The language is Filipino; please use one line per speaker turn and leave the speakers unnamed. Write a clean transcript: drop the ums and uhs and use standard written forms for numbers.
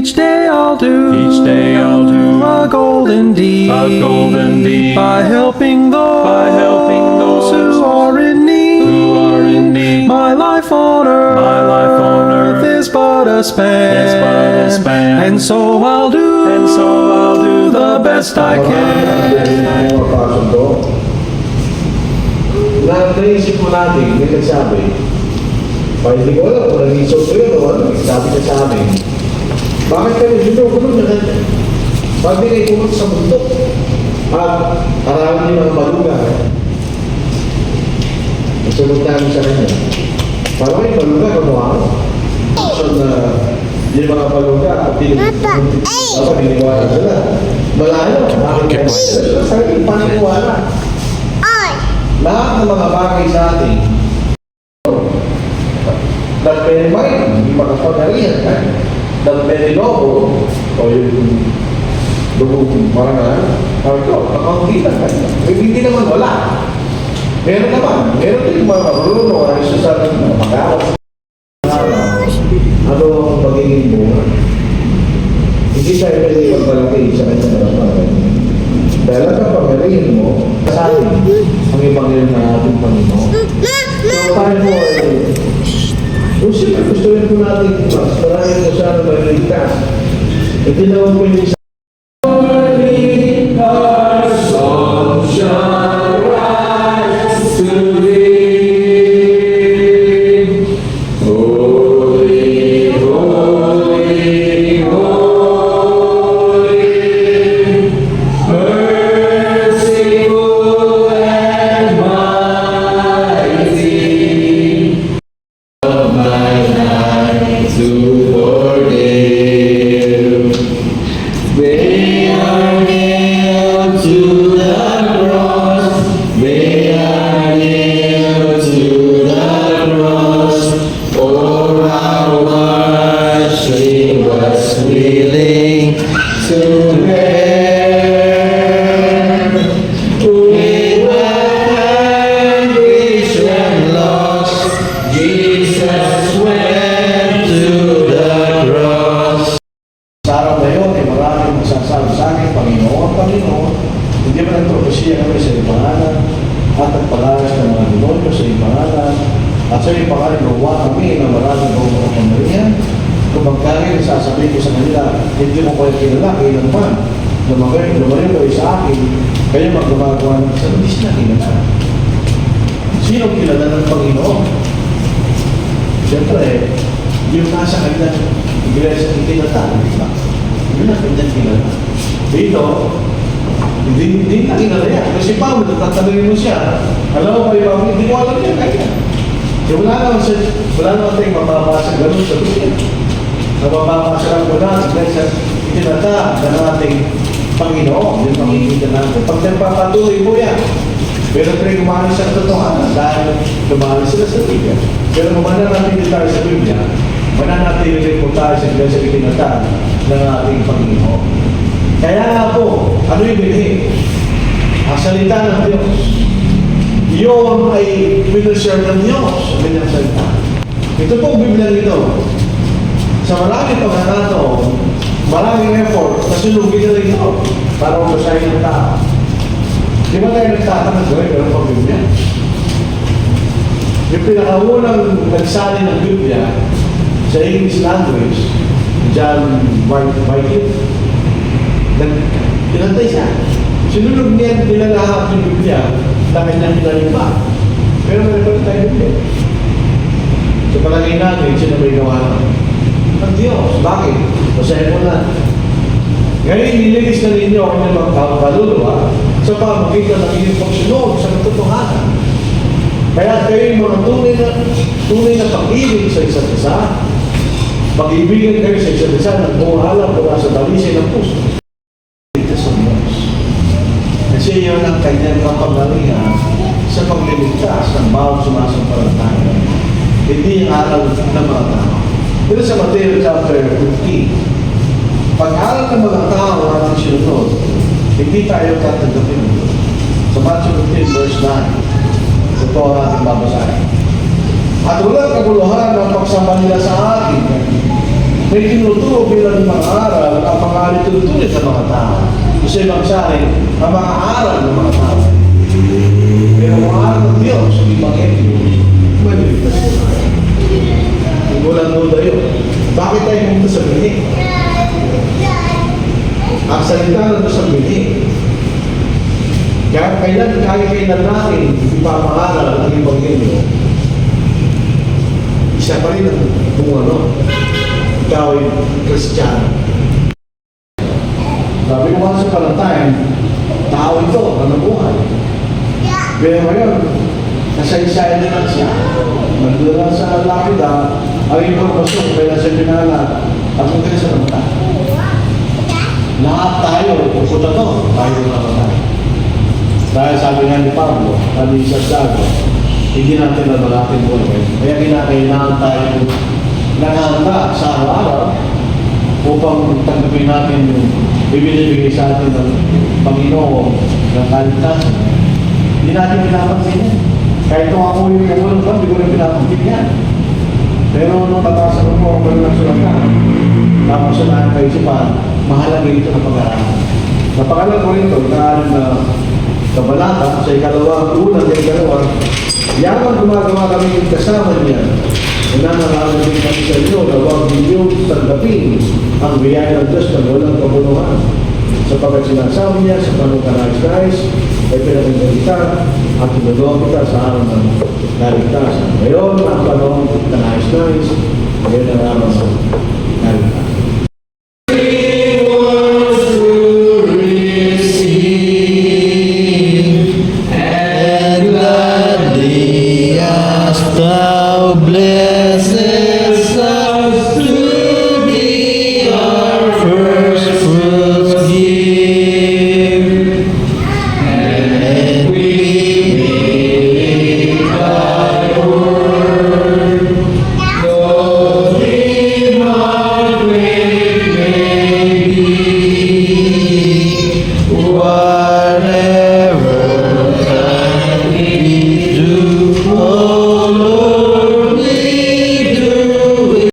Each day I'll do a golden deed, by helping those who are in need. My life on earth is but a span, and so I'll do the best I can.
Naisip mo natin, may nagsabi, hindi ko alam kung nag-isot ko yun o ano, sabi niya sa amin, bakit kami dito kulong na ganyan? Bakit di kayo pumunta sa bundok? At arami niyo ng maluga. Nasunod namin sa kanya. Parang may maluga, kamuha ko. So na, yung mga maluga, at pininiwala sila. Malayo, bakit kayo? Sa akin, paniniwala. Lahat ng mga bagay sa atin, that very mind, hindi makapanarihan, that very noble, o yung lubog parang nakakita ka. Hindi naman wala. Meron naman din mga marunong ay sasabi ng mga mag-awas. Ano ang magiging bunga? Hindi tayo pwede magpalaki sa kanya na naman. Dahil ang kapangarihan mo, kasali ang ibangil na ating Panginoon. So tayo po ay, kung siyempre gusto rin po natin, parahin po siya na maligtas. Hindi naman pwede sa sasabihin ko sa kanila, hindi mo kayo kilala, kailanman. Lumayo kayo sa akin, kayo magumagawa ng service na kilala. Sino kilala ng Panginoon? Siyempre, yung nasa kanilang iglesia ng kinatalo, diba? Yun ang kanilang kilala. Dito, hindi na kilala yan. Kasi Pablo, tatanungin mo siya, alam mo kayo, Pablo, hindi ko alam yan, kaya. So, wala naman tayong mababasa ganun sa Biblia. Nababasa lang ko na, itinata ng ating Panginoon, yung makikita natin. Pag nagpapatuloy po yan, pero tayo gumawa sa katotohanan dahil gumawa sila sa Biblia. Pero mananatili tayo sa Biblia, mananatili po tayo sa Biblia sa itinata ng ating Panginoon. Kaya nga po, ano yung bilhin? Ang salita ng Diyos. Yun ay pinashare ng Diyos sa kanyang salita. Ito po Biblia nito. Sa maraming pagkakataon, maraming effort, nasulugin na rin ito para mabasahin ng tao. Di ba tayo nagtatanong gawin, pero pang Biblia? Yung pinakaunang nagsali ng Biblia sa English language, John Wycliffe, pinantay siya. Sinulog niya lahat ng Biblia na kanyang pinalipa. Pero may pala tayo Biblia. Sa palagay natin, sino may gawa naman? Ang Diyos. Bakit? Basahin mo na. Ngayon, nililis na ninyo ang inyong kaluluwa sa pamagitan ng inyong pagsunod sa katotohanan. Kaya kayo mga tunay na pag-ibig sa isa't isa, pag-ibigan kayo sa isa't isa ng buhala mula sa dalisay ng puso. Ito sa Diyos. Kasi yun ang kanyang kapangyarihan sa pagliligtas ng bawat sumasampalataya. Hindi ang aral ng mga tao. Dito sa Mateo chapter 15, pag-aral ng mga tao natin sinunod, hindi tayo tatanggapin ito. Sa Matthew 15 verse 9, ito ang ating babasahin. At walang kaguluhan ng pagsama nila sa akin. may tinuturo bilang mga aral ang mga alitutunin ng mga tao. Gusto ibang sahin, ang mga aral ng mga tao. Pero ang aral ng Diyos, hindi Ebanghelyo, maliligtas ko tayo. Walang duda yun. Bakit tayo pumunta sa binig? Ang salita na sa binig. Kaya kailan natin ipapangaral ang Ebanghelyo, isa pa rin ang kung ano, ikaw ay Kristiyano. Sabi ko once upon a time, tao ito, ang buhay. Pero ngayon, nasaysayan na lang siya. Nagdala sa lapida, ang impormasyon, kaya sa pinala, at kung kaya sa namatay. Lahat tayo, pupunta to, tayo namatay. Dahil sabi nga ni Pablo, sabi sa Sago, hindi natin nabalatin buhay. Kaya kinakailangan tayo nakahanda sa araw-araw upang tanggapin natin yung ibinibigay sa atin ng Panginoon ng kaligtasan. Hindi natin pinapansin yan. Kahit kung ako yung nagulong ba, hindi ko rin pinapansin yan. Pero nung natasan ko ako ng nagsulatan, tapos sa lahat kaisipan, mahalaga ito na pag-aralan. Napakalan ko rin ito, inaaral na kabalata sa ikalawang unang ng ikalawang, yaman gumagawa kami kasama niya. Nananalaman din kami sa inyo na huwag ninyong tanggapin ang biyaya ng Diyos na walang kabuluhan. Sapagkat sinasabi niya sa panungkanais-nais ay pinagagalitan at pinagawa kita sa araw ng kaligtasan. Ngayon, ang panungkanais-nais ay nararamdaman.